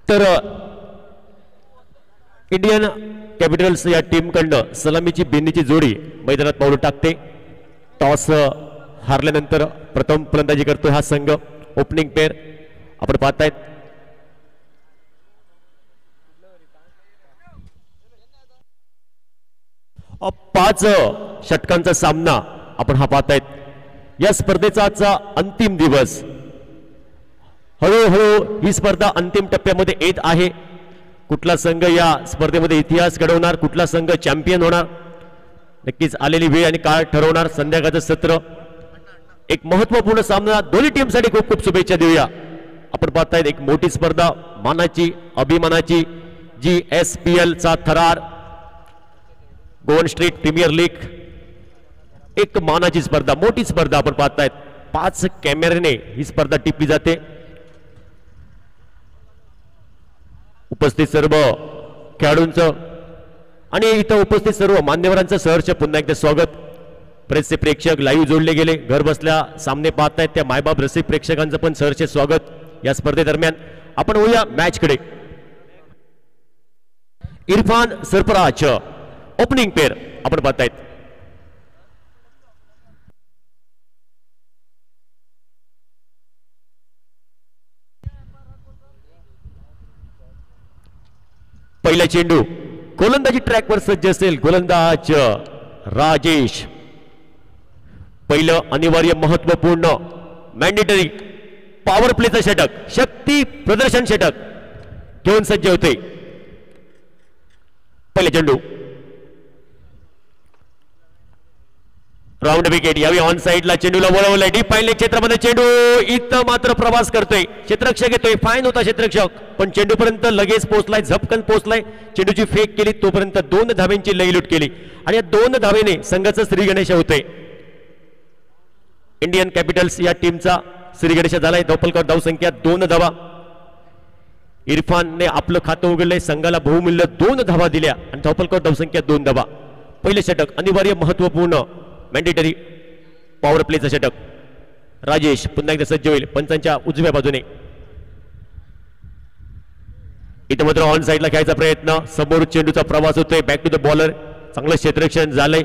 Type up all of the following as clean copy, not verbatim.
तर Indian Capitals या टीमकडनं सलामीची बिन्नीची जोडी मैदानात पाऊल टाकते. टॉस हारल्यानंतर प्रथम फलंदाजी करतोय हा संघ. ओपनिंग पेअर आपण पाहतायत. पाच षटकांचा सामना आपण हा पाहतायत. या स्पर्धेचा आजचा अंतिम दिवस. हळूहळू ही स्पर्धा अंतिम टप्प्यामध्ये येत आहे. कुठला संघ या स्पर्धेमध्ये इतिहास घडवणार, कुठला संघ चॅम्पियन होणार, नक्कीच आलेली वेळ आणि काळ ठरवणार. संध्याकाळचं सत्र एक महत्वपूर्ण सामना. दोन्ही टीमसाठी खूप खूप शुभेच्छा देऊया. आपण पाहतायत एक मोठी स्पर्धा, मानाची, अभिमानाची GSPL चा थरार, गोवन स्ट्रीट प्रीमियर लीग, एक मानाची स्पर्धा, मोठी स्पर्धा आपण पाहतायत. 5 कॅमेऱ्याने ही स्पर्धा टिपली जाते. उपस्थित सर्व खेळाडूंचं आणि इथं उपस्थित सर्व मान्यवरांचं सहर्ष पुन्हा एकदा स्वागत. प्रेसचे प्रेक्षक लाईव्ह जोडले गेले, घर बसल्या सामने पाहतायत त्या मायबाप रसिक प्रेक्षकांचं पण सहर्ष स्वागत या स्पर्धेदरम्यान. आपण होऊया मॅचकडे. इरफान सरफराज ओपनिंग पेअर आपण पाहतायत. पहिला चेंडू गोलंदाजी ट्रॅकवर सज्ज असेल गोलंदाज राजेश. पहिलं अनिवार्य महत्वपूर्ण मॅन्डेटरी पॉवर प्लेचं षटक, शक्ती प्रदर्शन षटक घेऊन सज्ज होते. पहिला चेंडू राऊंड विकेट. यावेळी ऑन साइडला चेंडूला वळवलंय. डीप पाहिले क्षेत्रामध्ये चेंडू इथं मात्र प्रवास करतोय. क्षेत्ररक्षक येतोय. फाईन होता क्षेत्ररक्षक, पण चेंडूपर्यंत लगेच पोहोचलाय, झपकन पोहोचलाय. चेंडूची फेक केली, तोपर्यंत 2 धाब्यांची लईलूट केली आणि या 2 धावेने संघाचं श्री गणेश होतोय. इंडियन कॅपिटल्स या टीमचा श्री गणेश झालाय. धावफलकावर धावसंख्या 2 धावा. इरफानने आपलं खातं उघडलंय, संघाला बहुमूल्य 2 धावा दिल्या आणि धावफलकावर धावसंख्या 2 धावा. पहिले षटक अनिवार्य महत्वपूर्ण मॅन्डेटरी पॉवर प्लेचं षटक. राजेश पुन्हा एकदा सज्ज होईल पंचांच्या उजव्या बाजूने. इथं मात्र ऑन साइडला खेळायचा प्रयत्न, समोर चेंडूचा प्रवास होतोय. बॅक टू द बॉलर, चांगलं क्षेत्ररक्षण झालंय.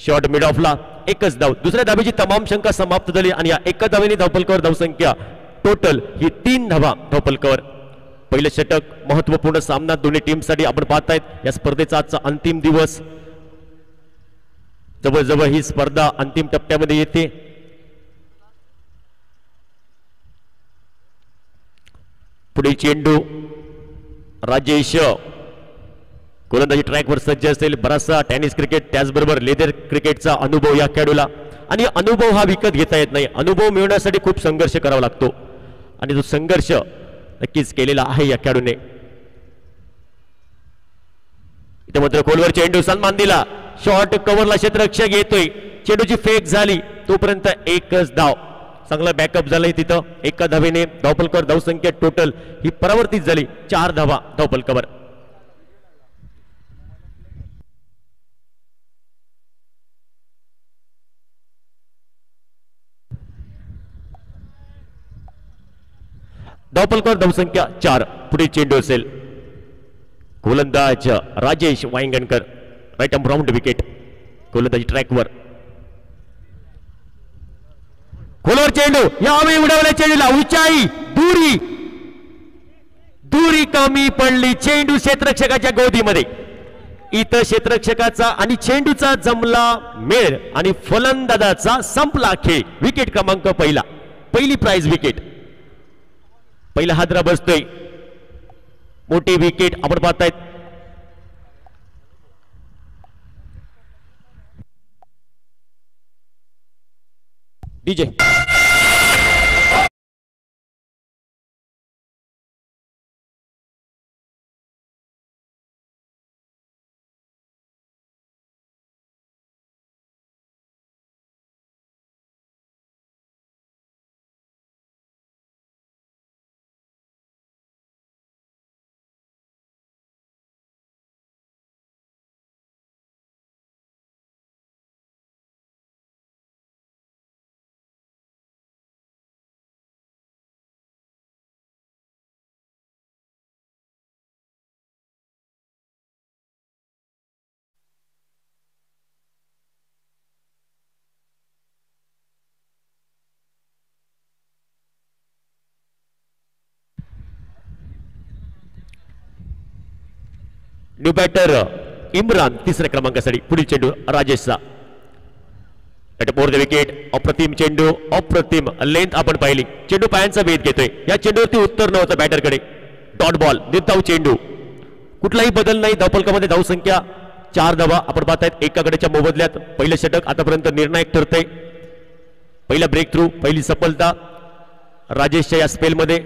शॉट मिड ऑफला, एकच धाव. दुसऱ्या धावेची तमाम शंका समाप्त झाली आणि या एका धावेने धावफलकावर धावसंख्या टोटल ही 3 धावा धावफलकावर. पहिलं षटक महत्वपूर्ण सामना दोन्ही टीमसाठी आपण पाहतायत. या स्पर्धेचा आजचा अंतिम दिवस. जवळजवळ ही स्पर्धा अंतिम टप्प्यामध्ये येते. पुढे चेंडू राजेश गोलंदाजी ट्रॅकवर सज्ज असेल. बराचसा टेनिस क्रिकेट त्याचबरोबर लेदर क्रिकेटचा अनुभव या खेळाडूला, आणि अनुभव हा विकत घेता येत नाही. अनुभव मिळवण्यासाठी खूप संघर्ष करावा लागतो आणि तो संघर्ष नक्कीच केलेला आहे या खेळाडूने. इथे मात्र खोलवर चेंडू सन्मान दिला. शॉट कव्हरला क्षेत्ररक्षक येतोय. चेंडूची फेक झाली, तोपर्यंत एकच धाव. चांगला बॅकअप झालाय तिथं. एका धावेने धावफलकावर धावसंख्या टोटल ही परावर्तित झाली. 4 धावा धावफलकावर. धावफलकावर धावसंख्या 4. पुढे चेंडू असेल गोलंदाज Rajesh Wangankar. Right arm round wicket. गोलंदाजी ट्रॅकवर खोलवर चेंडू. यावेळी उडवल्या चेंडूला उंचाई, दुरी दुरी कमी पडली. चेंडू क्षेत्ररक्षकाच्या गोदीमध्ये. इथं क्षेत्ररक्षकाचा आणि चेंडूचा जमला मेळ आणि फलंदाजाचा संपला खेळ. विकेट क्रमांक पहिला, पहिली प्राइज विकेट. पहिला हादरा बसतोय. मोठी विकेट आपण पाहतायत. डीजे न्यू बॅटर इम्रान तिसऱ्या क्रमांकासाठी पुढील चेंडू राजेशचा ओव्हर द विकेट. अप्रतिम चेंडू, अप्रतिम लेंथ आपण पाहिली. चेंडू पायांचा वेध घेतोय. या चेंडूवरती उत्तर नव्हतं बॅटरकडे. डॉट बॉल, निर्धाव चेंडू, कुठलाही बदल नाही. धावफलकामध्ये धावसंख्या 4 धावा आपण पाहतायत एका गड्याच्या मोबदल्यात. पहिलं षटक आतापर्यंत निर्णायक ठरतंय. पहिला ब्रेक थ्रू, पहिली सफलता राजेशच्या या स्पेलमध्ये.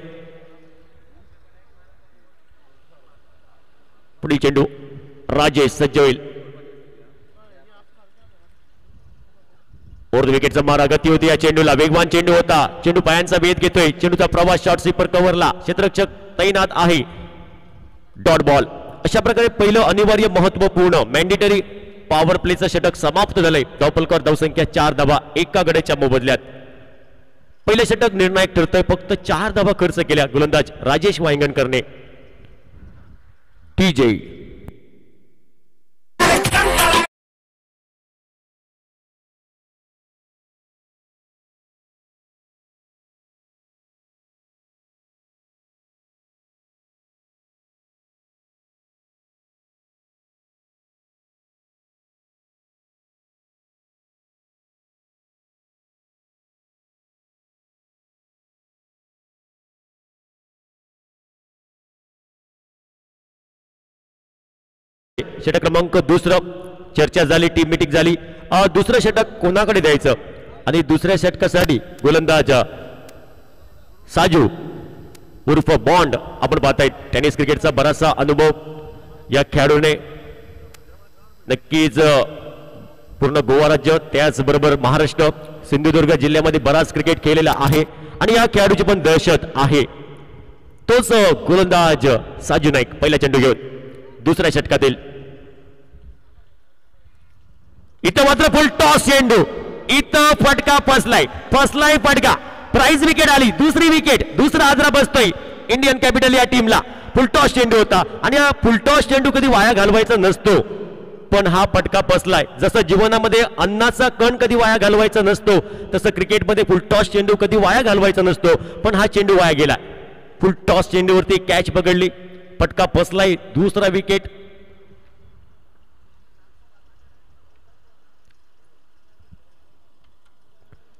पुढील चेंडू राजेश सज्ज होईल. ओव्हर द विकेटचा मारा, गती होती या चेंडूला. वेगवान चेंडू होता. चेंडू पायांचा वेध घेतोय. चेंडूचा प्रवास शॉर्ट स्वीपर कव्हरला. क्षेत्ररक्षक तैनात आहे. Dot ball. अशा प्रकारे पहिलं अनिवार्य महत्वपूर्ण मॅन्डेटरी पॉवर प्लेचं षटक समाप्त झालंय. धावफलकावर धावसंख्या 4 धावा एका गड्याच्या मोबदल्यात. पहिलं षटक निर्णायक ठरतंय. फक्त 4 धावा खर्च केल्या गोलंदाज राजेश वांगणकरने. TJ षटक क्रमांक दुसरं. चर्चा झाली, टीम मीटिंग झाली. दुसरं षटक कोणाकडे द्यायचं आणि दुसऱ्या षटकासाठी गोलंदाज साजू उर्फ बॉन्ड आपण पाहताय. टेनिस क्रिकेटचा बराचसा अनुभव या खेळाडूने. नक्कीच पूर्ण गोवा राज्य त्याचबरोबर महाराष्ट्र सिंधुदुर्ग जिल्ह्यामध्ये बराच क्रिकेट खेळलेला आहे आणि या खेळाडूची पण दहशत आहे. तोच गोलंदाज साजू नाईक पहिला चेंडू घेऊन दुसऱ्या षटकातील. इथं मात्र फुल टॉस चेंडू. इथं फटका फसलाय फटका. प्राइज विकेट आली. दुसरी विकेट, दुसरा आजरा बसतोय इंडियन कॅपिटल या टीमला. फुल टॉस चेंडू होता आणि हा फुल टॉस चेंडू कधी वाया घालवायचा नसतो, पण हा फटका फसलाय. जसं जीवनामध्ये अन्नाचा कण कधी वाया घालवायचा नसतो, तसं क्रिकेटमध्ये फुल टॉस चेंडू कधी वाया घालवायचा नसतो, पण हा चेंडू वाया गेला. फुल टॉस चेंडूवरती कॅच पकडली, फटका फसलाय. दुसरा विकेट.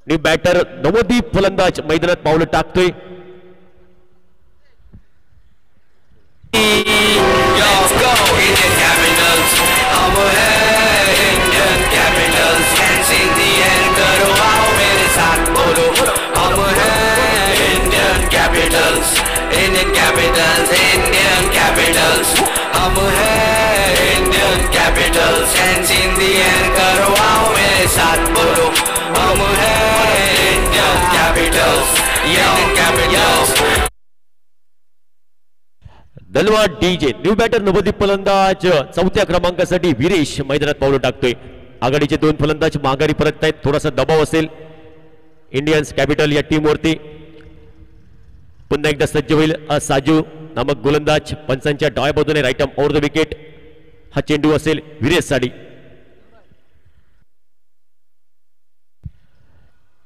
न्यू बॅटर नवदीप फलंदाज मैदानात पावलं टाकतोय. दलवा डीजे. न्यू बॅटर नवदीप फलंदाज चौथ्या क्रमांकासाठी वीरेश मैदानात पावलं टाकतोय. आघाडीचे 2 फलंदाज माघारी परत आहेत. थोडासा दबाव असेल इंडियन्स कॅपिटल या टीम वरती. पुन्हा एकदा सज्ज होईल साजू नामक गोलंदाज. पंचांच्या डाव्या बाजूने right arm over the wicket. हा चेंडू असेल वीरेश साठी.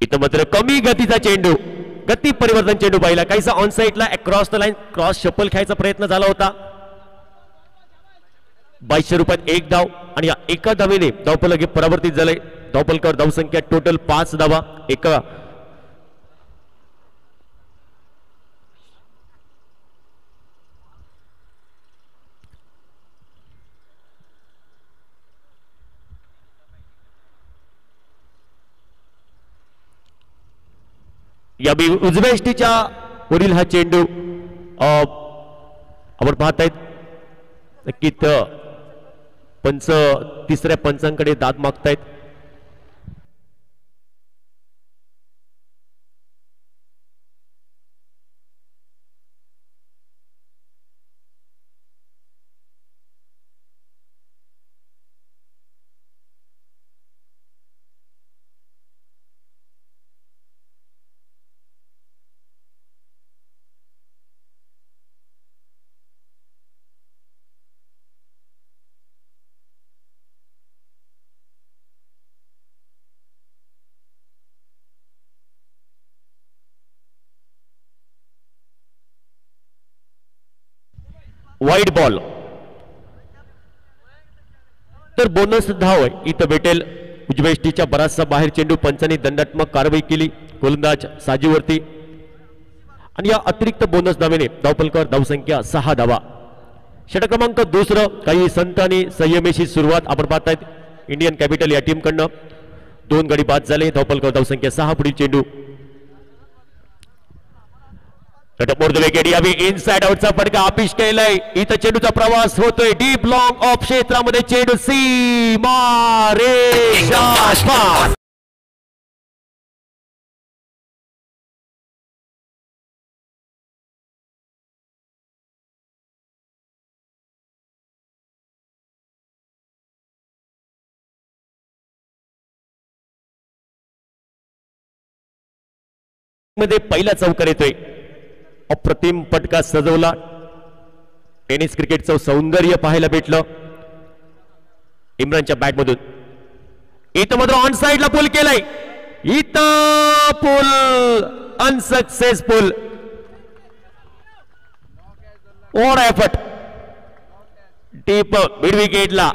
इथं मात्र कमी गतीचा चेंडू, गती परिवर्तन चेंडू पाहिला. काहीसा ऑन साइडला अक्रॉस द लाईन क्रॉस शपल खायचा प्रयत्न झाला होता. 2200 रुपयात 1 धाव आणि या एका धावेने धावफलक परावर्तित झाले. धावफलकावर धावसंख्या टोटल 5 धावा एका. या उजव्या इष्टीच्या वरील हा चेंडू आपण पाहतायत. नक्कीच पंच तिसऱ्या पंचांकडे दाद मागतायत. Wide ball. तर बोनस धाव इथं भेटेल. उजवेष्टीच्या बराचसा बाहेर चेंडू पंचांनी दंडात्मक कारवाई केली गोलंदाज साजीवरती आणि या अतिरिक्त बोनस धावेने धावफलकावर धावसंख्या 6 धावा. षटक क्रमांक दुसरं. काही संत आणि संयमेशी सुरुवात आपण पाहतायत इंडियन कॅपिटल या टीम कडनं. 2 गडी बाद झाले. धावफलकावर धावसंख्या 6. पुढील चेंडू इनसाइड आउटचा फटका अपिश केलाय. इथं चेंडूचा प्रवास होतोय डीप लॉंग ऑफ क्षेत्रामध्ये. चेंडू सीमा रेषा मध्ये पहिला चौकार येतोय. अप्रतिम पटका सजवला. टेनिस क्रिकेटचं सौंदर्य पाहायला भेटलं इम्रानच्या बॅट मधून. इथं मात्र ऑन साइडला पुल केलाय. इथं pull unsuccessful. Over effort deep mid विकेटला.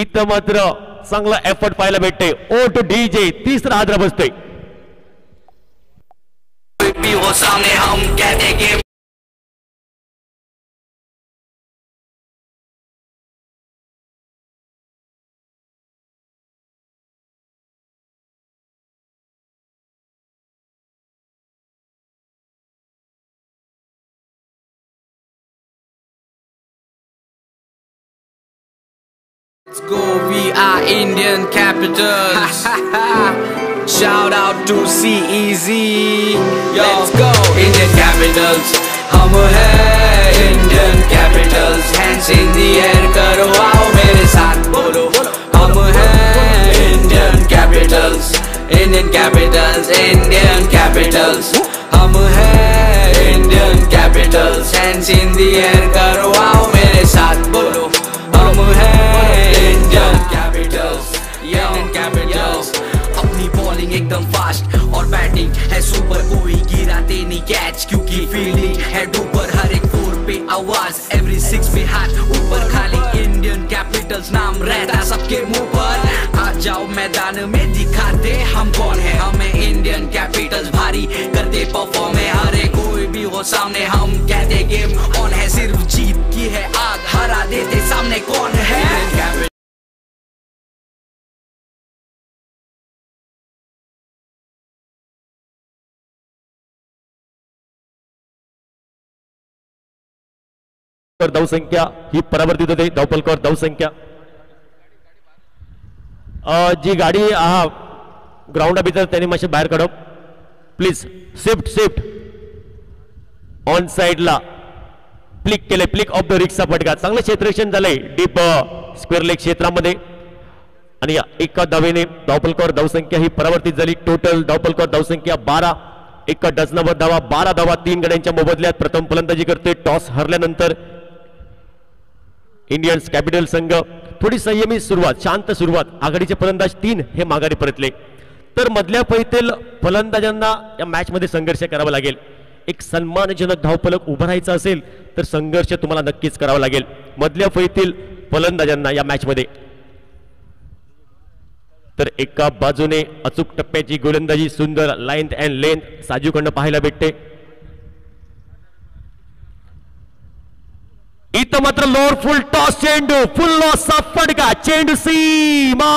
इथं मात्र चांगला एफर्ट पाहायला भेटतोय. ओ टू डीजे तिसरा हादरा बसतोय. हो सामने हम कहते कि Let's go, we are Indian Capitals. Shout out to CEZ. Yo, let's go, Indian Capitals. हम हैं Indian Capitals. Hands in the air करो आओ मेरे साथ बोलो. हम हैं Indian Capitals. Indian Capitals. Indian Capitals. हम हैं Indian Capitals. Hands in the air करो आओ मेरे साथ बोलो. हम हैं Indian Capitals. Indian Capitals. अपनी बॉलिंग एकदम फास्ट और बैटिंग है सुपर. कोई गिराते नहीं कैच क्योंकि फील्डिंग है डूपर. हर एक 4 पे आवाज एवरी 6 पे हाथ ऊपर. खाली इंडियन कैपिटल्स नाम रहता सबके मुंह पर. आ जाओ मैदान में दिखाते हम कौन है. हमें इंडियन कैपिटल्स भारी करते परफॉर्म है. हर एक कोई भी हो सामने हम कहते गेम ऑन है. सिर्फ जीत की है आग हरा देते सामने कौन है. धावसंख्या ही परावर्तित होते. धावफलकावर धावसंख्या जी गाडी ग्राउंड भीतर त्यांनी मातशे बाहेर काढप प्लीज. शिफ्ट ऑन साइडला प्लिक केले. प्लिक ऑफ द रिक्सा फटका. चांगलं क्षेत्ररक्षण झालंय डीप स्क्वेअर लेग क्षेत्रामध्ये आणि एका धावेने धावफलकावर धावसंख्या ही परावर्तित झाली. टोटल धावफलकावर धावसंख्या 12. एका डझनावर धावा 12 धावा 3 गड्यांच्या मोबदल्यात. प्रथम फलंदाजी करते टॉस हरल्यानंतर इंडियन्स कॅपिटल संघ. थोडी संयमी सुरुवात शांत सुरुवात. आघाडीचे फलंदाज 3 हे माघारी परतले. तर मधल्या फळीतील फलंदाजांना या मॅच मध्ये संघर्ष करावा लागेल. एक सन्मानजनक धावफलक उभं राहायचं असेल तर संघर्ष तुम्हाला नक्कीच करावा लागेल मधल्या फळीतील फलंदाजांना या मॅच मध्ये. तर एका बाजूने अचूक टप्प्याची गोलंदाजी सुंदर लाईन अँड लेंथ साजूकडनं पाहायला भेटते. इथं मात्र लोअर फुल टॉस चेंडू फुल लॉसचा फटका. चेंडू सीमा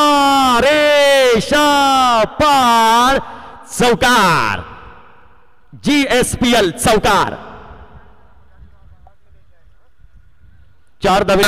रेषा पार. चौकार. GSPL चौकार. 4 धावे.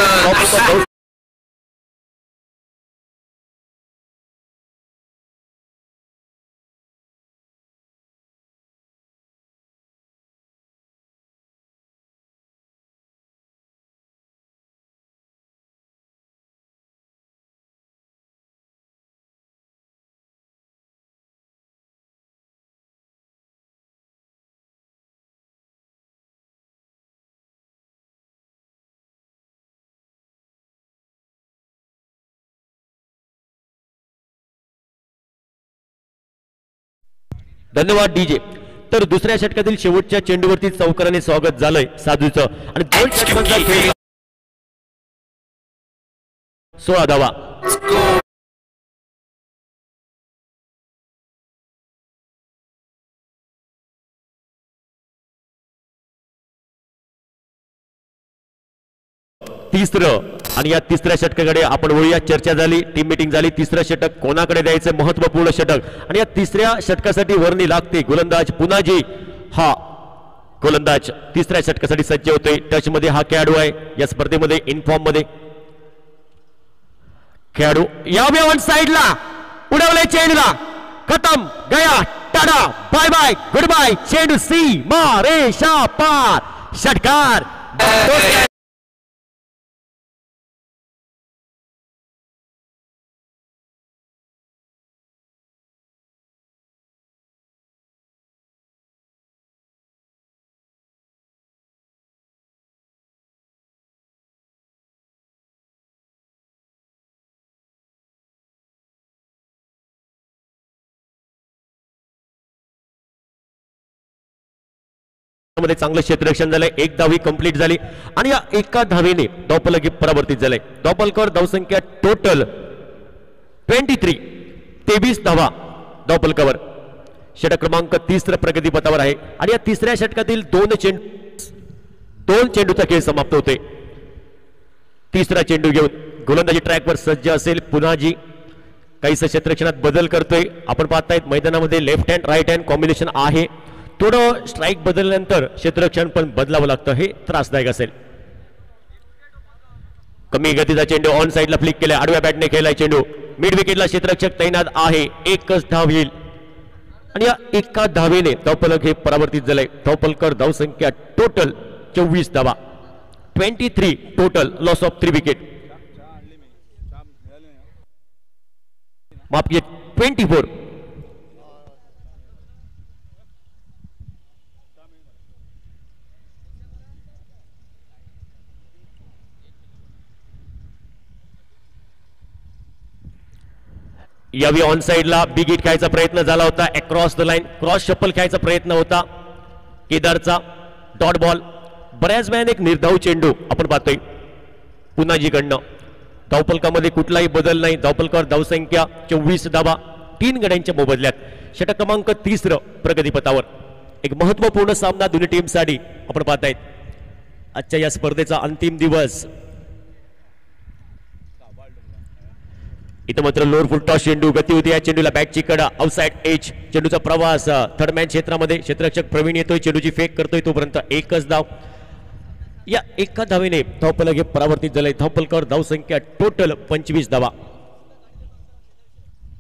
धन्यवाद डीजे. तर दुसऱ्या षटकातील शेवटच्या चेंडूवरती चौकाराने स्वागत झालंय साधूचं आणि 2 षटकांचा खेळ 16 धावा. Let's go. तिसरं आणि या तिसऱ्या षटकाकडे आपण वळूया. चर्चा झाली, टीम मीटिंग झाली. तिसरं षटक कोणाकडे द्यायचं, महत्वपूर्ण षटक. आणि या तिसऱ्या षटकासाठी वर्णी लागते. गोलंदाज पुनाजी हा गोलंदाज तिसऱ्या षटकासाठी सज्ज होतोय. टच मध्ये हा खेळाडू आहे या स्पर्धेमध्ये, इनफॉर्म मध्ये खेळाडू. यावे ऑन साइडला उडवले चेंडूला, खतम गया, tata bye bye goodbye. चेंडू सी मारे शा पार, षटकार. मध्ये चांगलं क्षेत्ररक्षण झालंय. एक धाव ही कंप्लीट झाली आणि या एका धावेने धावफलक परावर्तित झालंय. धावफलकावर धावसंख्या टोटल 23 धावा धावफलकावर. षटक क्रमांक 30 प्रगतीपथावर आहे आणि या तिसऱ्या षटकातील दोन चेंडूचा खेळ समाप्त होते. तिसरा चेंडू घेऊन गोलंदाजी ट्रॅकवर सज्ज असेल पुनाजी. काहीसं क्षेत्ररक्षणात बदल करतोय. आपण पाहतायत मैदानामध्ये left hand right hand combination आहे. थोडं स्ट्राईक बदलल्यानंतर क्षेत्ररक्षण पण बदलावं लागतं, हे त्रासदायक असेल. कमी गतीचा चेंडू ऑन साइडला फ्लिक केला. आडव्या बॅटने खेळलाय चेंडू. मिड विकेटला क्षेत्ररक्षक तैनात आहे. एकच धाव येईल आणि या एका धावेने धावफलक हे परावर्तित झालंय. धावफलकावर धावसंख्या टोटल 24 धावा. 23 टोटल, लॉस ऑफ 3 विकेट. माफ किया 24. यावी ऑन साइडला बिग हिट खेळायचा प्रयत्न झाला होता. Across the line cross shuffle खेळायचा प्रयत्न होता केदारचा. Dot ball. बऱ्याच वेळाने एक निर्धाव चेंडू आपण पाहतोय पुनाजीकडनं. धावफलकामध्ये कुठलाही बदल नाही. धावफलकावर धावसंख्या 24 धावा 3 गड्यांच्या मोबदल्यात. षटक क्रमांक 30 प्रगतीपथावर. एक महत्वपूर्ण सामना दोन्ही टीमसाठी आपण पाहतायत. आजच्या या स्पर्धेचा अंतिम दिवस. इथं मात्र लोअर फुल टॉस चेंडू. गती होती या चेंडूला. बॅटची कडा आउटसाइड एज. चेंडूचा प्रवास थर्ड मॅन क्षेत्रामध्ये. क्षेत्ररक्षक प्रवीण येतोय, चेंडूची फेक करतोय. तोपर्यंत एकच धाव. या एका धावेने धावफलक हे परावर्तित झालंय. धावफलकावर धावसंख्या टोटल 25 धावा.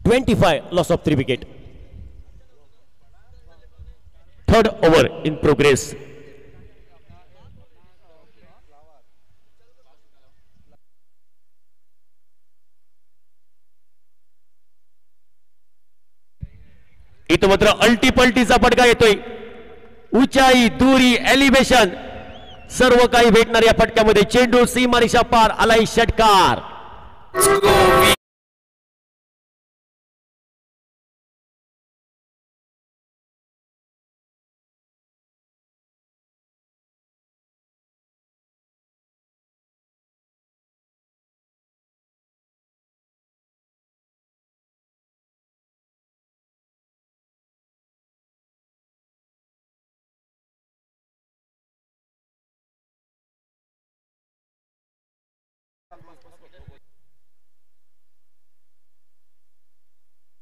25 loss of 3 wicket. Third over in progress. इथं मात्र अल्टी पलटीचा फटका येतोय. उंचाई, दुरी, एलिव्हेशन सर्व काही भेटणार या फटक्यामध्ये. चेंडू सीमारेषा पार आलाय. षटकार. Let's go.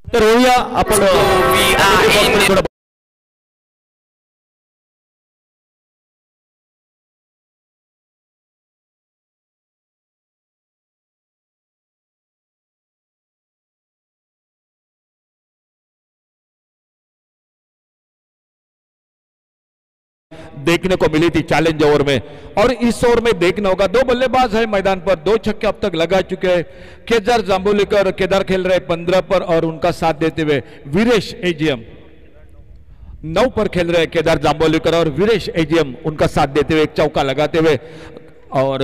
तर होऊया आपण. देखने को मिली थी चैलेंज ओवर में, और इस ओवर में देखना होगा 2 बल्लेबाज है मैदान पर, 2 छक्के अब तक लगा चुके हैं। केदार जांबुलीकर, केदार खेल रहे 15 पर और उनका साथ देते हुए वीरेश एजीएम 9 पर खेल रहे केदार जांबुलीकर और वीरेश एजीएम उनका साथ देते हुए एक चौका लगाते हुए। और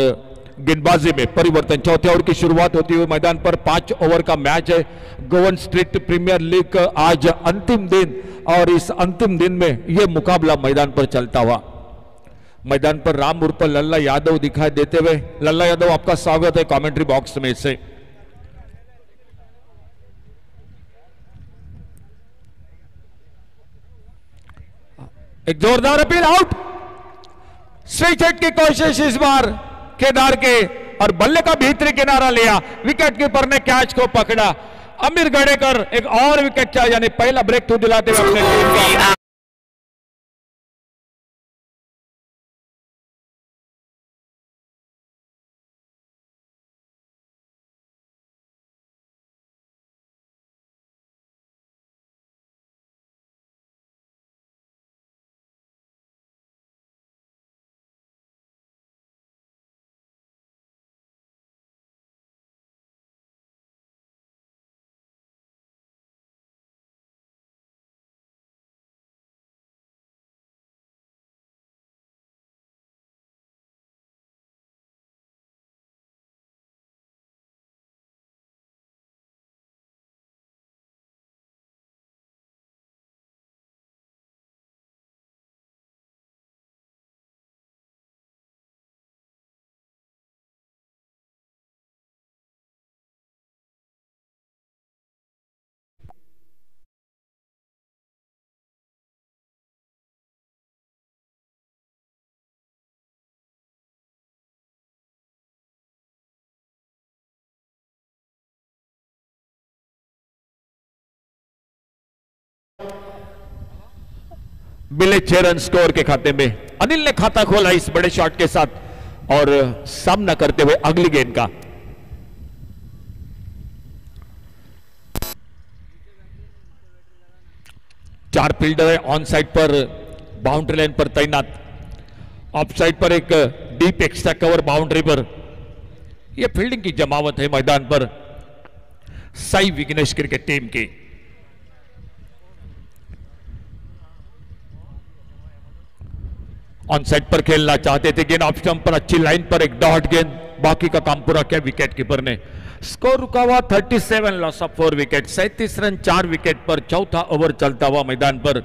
गेंदबाजी में परिवर्तन, चौथे ओवर की शुरुआत होती हुई मैदान पर 5 ओवर का मैच है। गोवन स्ट्रीट प्रीमियर लीग आज अंतिम दिन, और इस अंतिम दिन में यह मुकाबला मैदान पर चलता हुआ। मैदान पर राम उर्फ लल्ला यादव दिखाई देते हुए। लल्ला यादव आपका स्वागत है कमेंट्री बॉक्स में से। एक जोरदार अपील, आउट। स्विच हिट की कोशिश इस बार केदार के, और बल्ले का भीतरी किनारा लिया, विकेट कीपर ने कैच को पकड़ा। अमीर गड़ेकर एक और विकेट चाहिए, यानी पहला ब्रेक थ्रू दिलाते हुए अपने टीम को। मिले 6 रन स्कोर के खाते में। अनिल ने खाता खोला इस बड़े शॉट के साथ और सामना करते हुए अगली गेंद का। चार फील्डर है ऑन साइड पर, बाउंड्री लाइन पर तैनात, ऑफ साइड पर एक डीप एक्स्ट्रा कवर बाउंड्री पर। यह फील्डिंग की जमावट है मैदान पर साई विघ्नेश क्रिकेट टीम की। ऑन साइड पर खेलना चाहते थे, गेंद ऑफ स्टंप पर अच्छी लाइन पर एक डॉट गेंद, बाकी का काम पूरा किया विकेट कीपर ने। स्कोर रुका हुआ 37, loss of 4 wicket, 37 run 4 wicket पर। चौथा ओवर चलता हुआ मैदान पर।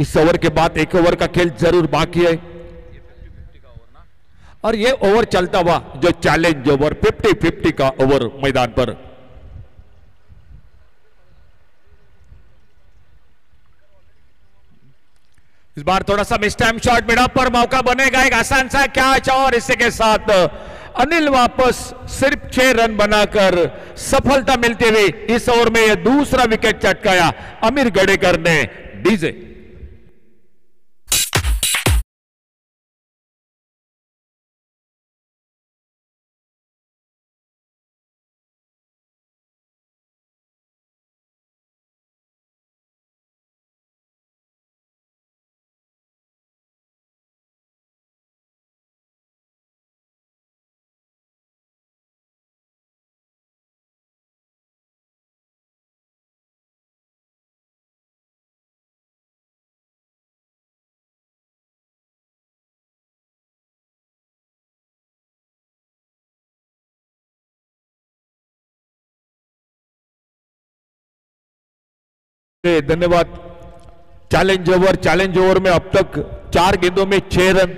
इस ओवर के बाद एक ओवर का खेल जरूर बाकी है, और ये ओवर चलता हुआ जो चैलेंज ओवर 50-50 का ओवर मैदान पर। इस बार थोड़ा सा miss time shot, mid of पर मौका बनेगा, एक आसान सा कैच, और इसी के साथ अनिल वापस सिर्फ 6 रन बनाकर सफलता मिलती हुई इस ओवर में यह दूसरा विकेट चटकाया अमीर गड़ेकर ने। डीजे धन्यवाद। चैलेंज ओवर में अब तक 4 गेंदों में 6 रन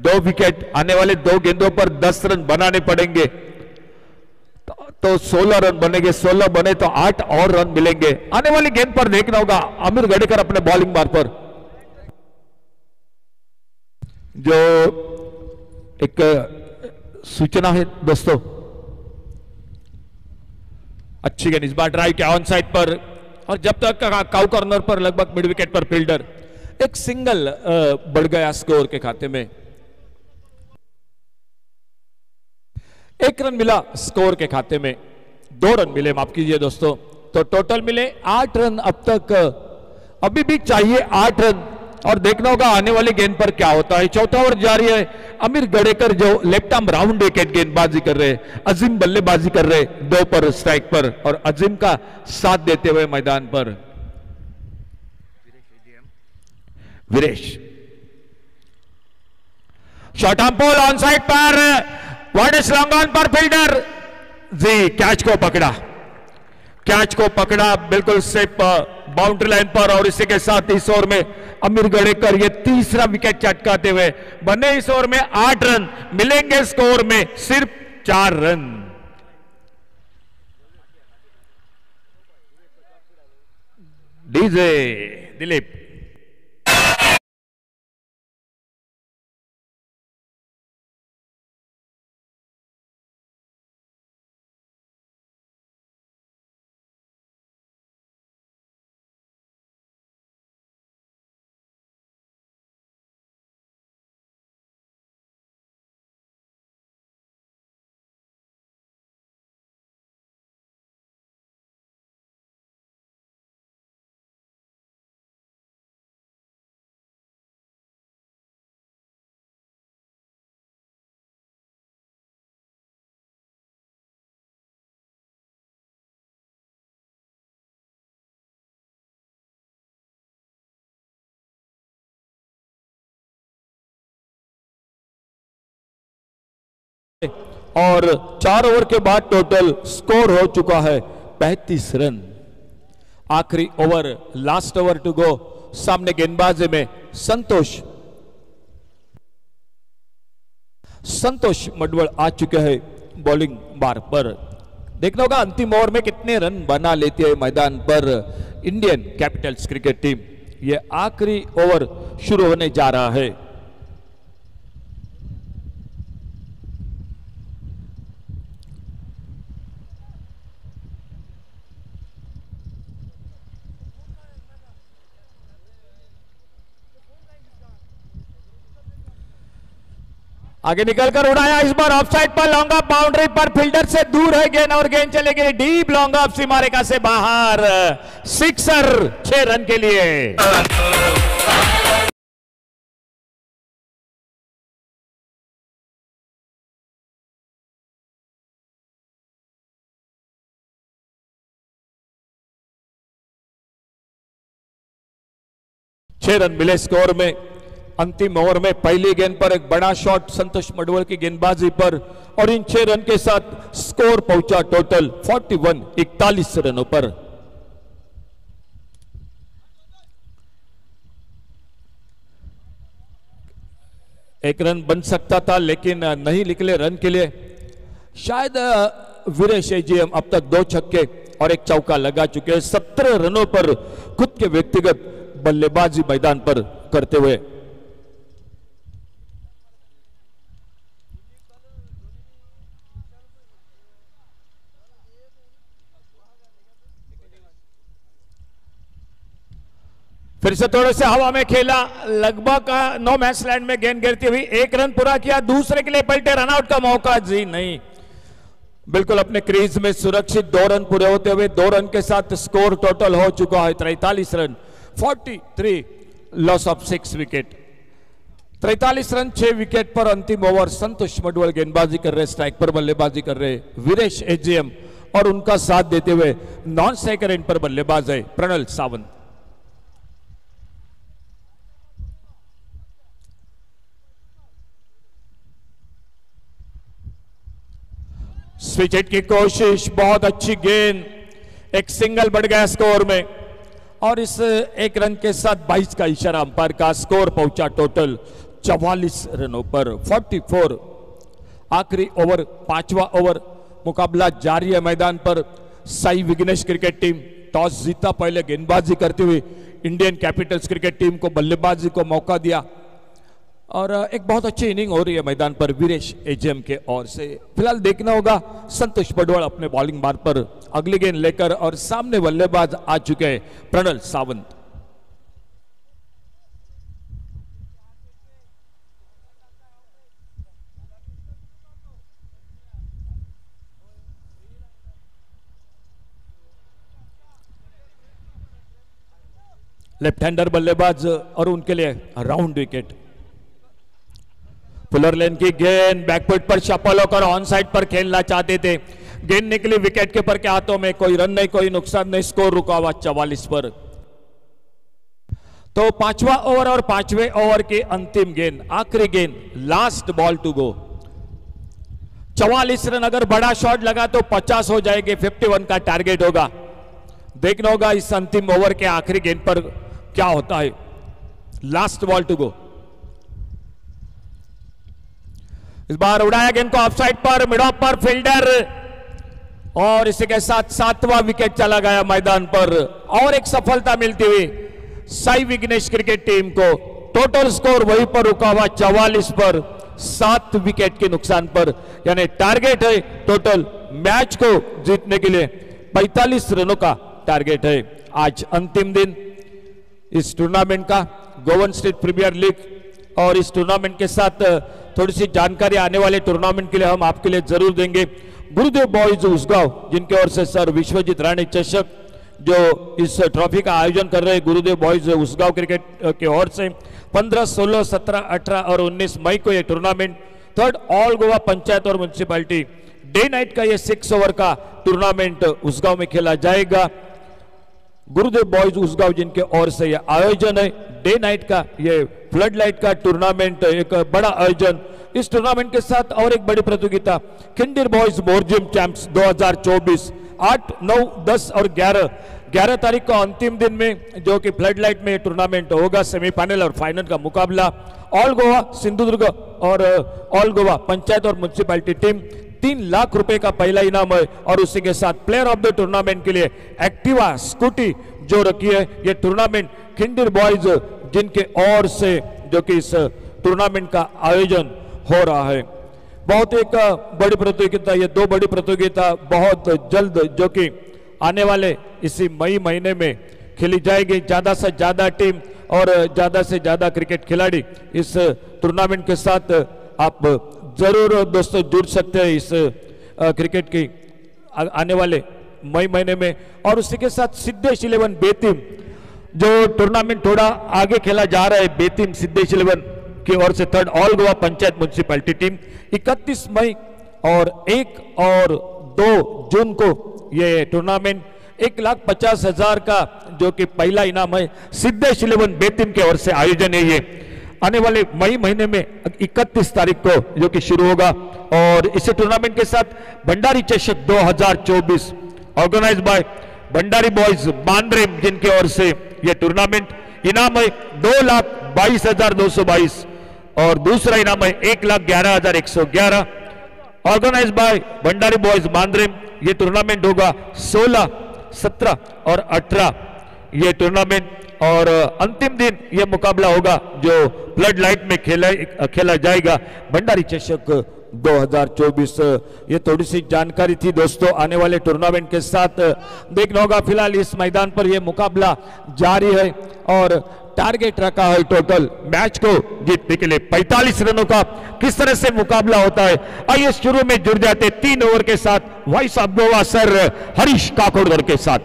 2 विकेट, आने वाले 2 गेंदों पर 10 रन बनाने पड़ेंगे तो 16 रन बनेंगे, 16 बने तो 8 और रन मिलेंगे। आने वाली गेंद पर देखना होगा अमीर गड़ेकर अपने बॉलिंग मार पर जो एक सूचना है दोस्तों, अच्छी गेंद इस बार ड्राइव किया ऑन साइड पर, और जब तक काउ कॉर्नर पर लगभग मिड विकेट पर फील्डर, एक सिंगल बढ़ गया स्कोर के खाते में। 1 रन मिला स्कोर के खाते में, 2 रन मिले, माफ कीजिए दोस्तों, तो टोटल मिले 8 रन अब तक। अभी भी चाहिए 8 रन, और देखना होगा आने वाली गेंद पर क्या होता है। चौथा ओवर जारी है, अमीर गड़ेकर जो लेफ्ट आर्म राउंड विकेट गेंदबाजी कर रहे, अजीम बल्लेबाजी कर रहे 2 पर स्ट्राइक पर, और अजीम का साथ देते हुए मैदान पर Viresh. Shot on pole on side पर, वाइड लॉन्ग ऑन पर फील्डर जी कैच को पकड़ा बिल्कुल सेफ बाउंड्री लाइन पर, और इसी के साथ इस ओवर में अमीर गड़ेकर ये तीसरा विकेट चटकाते हुए बने। इस ओवर में 8 रन मिलेंगे, स्कोर में सिर्फ 4 रन। डीजे दिलीप और 4 ओवर के बाद टोटल स्कोर हो चुका है 35 रन। आखिरी over, last over to go. सामने गेंदबाजी में संतोष मडवल आ चुके हैं बॉलिंग बार पर। देखना होगा अंतिम ओवर में कितने रन बना लेती है मैदान पर इंडियन कैपिटल्स क्रिकेट टीम। यह आखिरी ओवर शुरू होने जा रहा है। आगे निकलकर उड़ाया, इस बार ऑफसाइड पर, लॉन्ग ऑफ बाउंड्री पर, फील्डर से दूर है गेंद और गेंद चलेगी डीप लॉन्ग ऑफ सीमा रेखा से बाहर। सिक्सर 6 रन के लिए। छह रन मिले स्कोर में। अंतिम ओवर में पहली गेंद पर एक बड़ा शॉट संतोष मडवल की गेंदबाजी पर और इन 6 रन के साथ स्कोर पहुंचा टोटल 41 रनों पर। एक रन बन सकता था लेकिन नहीं निकले रन के लिए। शायद वीरेश एजीएम अब तक 2 छक्के और 1 चौका लगा चुके हैं 17 रनों पर खुद के व्यक्तिगत बल्लेबाजी मैदान पर करते हुए। फिर से थोड़े से हवा में खेला, लगभग नो मैच लैंड में गेंद गिरती हुई 1 रन पूरा किया, दूसरे के लिए पलटे, रनआउट का मौका जी नहीं। बिल्कुल अपने क्रीज में सुरक्षित 2 रन पूरे होते हुए 2 रन के साथ स्कोर टोटल हो चुका है 43 run, 43 loss of 6 wicket. 43 run 6 wicket पर अंतिम ओवर। संतोष मडवल गेंदबाजी कर रहे, स्ट्राइक पर बल्लेबाजी कर रहे वीरेश एजीएम और उनका साथ देते हुए नॉन स्ट्राइकर एंड पर बल्लेबाज है प्रणल सावंत। स्विच हिट की कोशिश, बहुत अच्छी गेंद, एक सिंगल बढ़ गया स्कोर में और इस 1 रन के साथ 22 का इशारा अंपायर का, स्कोर पहुंचा टोटल 44 रनों पर 44। आखिरी ओवर, 5वां ओवर, मुकाबला जारी है मैदान पर। Sai Vighnesh cricket team toss जीता, पहले गेंदबाजी करते हुए इंडियन कैपिटल्स क्रिकेट टीम को बल्लेबाजी को मौका दिया और एक बहुत अच्छी इनिंग हो रही है मैदान पर वीरेश एजीएम के ओर से। फिलहाल देखना होगा संतोष मडवल अपने बॉलिंग बार पर अगली गेंद लेकर और सामने बल्लेबाज आ चुके हैं प्रणल सावंत। लेफ्ट हैंडर बल्लेबाज और उनके लिए राउंड विकेट। पुलर लेन की गेंद बैकफुट पर शफल होकर ऑन साइड पर खेलना चाहते थे, गेंद निकली विकेट कीपर के हाथों में, कोई रन नहीं, कोई नुकसान नहीं, स्कोर रुका हुआ 44 पर। तो 5वां ओवर और 5वें ओवर की अंतिम गेंद, आखिरी गेंद, last ball to go. 44 run, अगर बड़ा शॉट लगा तो 50 हो जाएंगे, 51 का टारगेट होगा। देखना होगा इस अंतिम ओवर के आखिरी गेंद पर क्या होता है। Last ball to go. इस बार उड़ाया गेंद को ऑफसाइड पर, मिड ऑफ पर फील्डर और इसी के साथ 7वां विकेट चला गया मैदान पर और एक सफलता मिलती हुई साई विघ्नेश क्रिकेट टीम को। टोटल स्कोर वहीं पर रुका हुआ 44 पर 7 विकेट के नुकसान पर, यानी टारगेट है टोटल मैच को जीतने के लिए 45 रनों का टारगेट है। आज अंतिम दिन इस टूर्नामेंट का, गोवन स्टेट प्रीमियर लीग, और इस टूर्नामेंट के साथ थोड़ी सी जानकारी आने वाले टूर्नामेंट के लिए हम आपके लिए जरूर देंगे। गुरुदेव बॉयज उसगांव, जिनके ओर से सर विश्वजीत राणे चषक जो इस ट्रॉफी का आयोजन कर रहे हैं, गुरुदेव बॉयज उसगांव क्रिकेट के ओर से 15, 16, 17, 18 और 19 मई को यह tournament 3rd all Goa panchayat और म्यूनिसिपैलिटी डे नाइट का यह 6 ओवर का टूर्नामेंट उसगांव में खेला जाएगा। गुरुदेव बॉयज उसगांव जिनके ओर से यह आयोजन है, डे नाइट का, ये फ्लड लाइट का टूर्नामेंट, एक बड़ा आयोजन इस टूर्नामेंट के साथ और एक बड़ी प्रतियोगिता खिंडीर बॉयज मोरजिम चैंप्स 2024 8, 9, 10 और 11 तारीख को अंतिम दिन में जो कि फ्लड लाइट में टूर्नामेंट होगा। सेमीफाइनल और फाइनल का मुकाबला ऑल गोवा सिंधुदुर्ग और ऑल गोवा पंचायत और म्युनिसिपैलिटी टीम 3 लाख रुपए का पहला इनाम है और उसी के साथ प्लेयर ऑफ द टूर्नामेंट के लिए एक्टिवा स्कूटी जो रखी है। ये टूर्नामेंट खिंडीर बॉयज जिनके ओर से जो कि इस टूर्नामेंट का आयोजन हो रहा है। बहुत एक बड़ी प्रतियोगिता, ये 2 बड़ी प्रतियोगिता बहुत जल्द जो कि आने वाले इसी मई महीने में खेली जाएगी। ज्यादा से ज्यादा टीम और ज्यादा से ज्यादा क्रिकेट खिलाड़ी इस टूर्नामेंट के साथ आप जरूर दोस्तों जुड़ सकते हैं इस क्रिकेट की आने वाले मई महीने में। और उसी के साथ सिद्धेश 11 बेतीम जो टूर्नामेंट थोड़ा आगे खेला जा रहा है, बेतीम सिद्धेश 11 की ओर से 3rd all Goa panchayat municipality team 31 मई और 1 और 2 जून को ये टूर्नामेंट 1,50,000 का जो कि पहला इनाम है सिद्धेश 11 बेतीम के ओर से आयोजन है। ये आने वाले मई महीने में 31 तारीख को जो कि शुरू होगा। और इस टूर्नामेंट के साथ भंडारी चषक 2024 ऑर्गेनाइज बाय भंडारी बॉयज बांद्रेम जिनके ओर से ये टूर्नामेंट इनाम है 2,22,222 और दूसरा इनाम है 1,11,111 ऑर्गेनाइज बाय भंडारी बॉयज बांद्रेम। ये टूर्नामेंट होगा 16, 17 और 18 ये टूर्नामेंट और अंतिम दिन ये मुकाबला होगा जो फ्लड लाइट में खेला जाएगा भंडारी चषक 2024। ये थोड़ी सी जानकारी थी दोस्तों आने वाले टूर्नामेंट के साथ। देखना होगा फिलहाल इस मैदान पर यह मुकाबला जारी है और टारगेट रखा है टोटल मैच को जीतने के लिए 45 रनों का। किस तरह से मुकाबला होता है आइए शुरू में जुड़ जाते 3 ओवर के साथ voice of Goa sir Harish Kakodkar के साथ।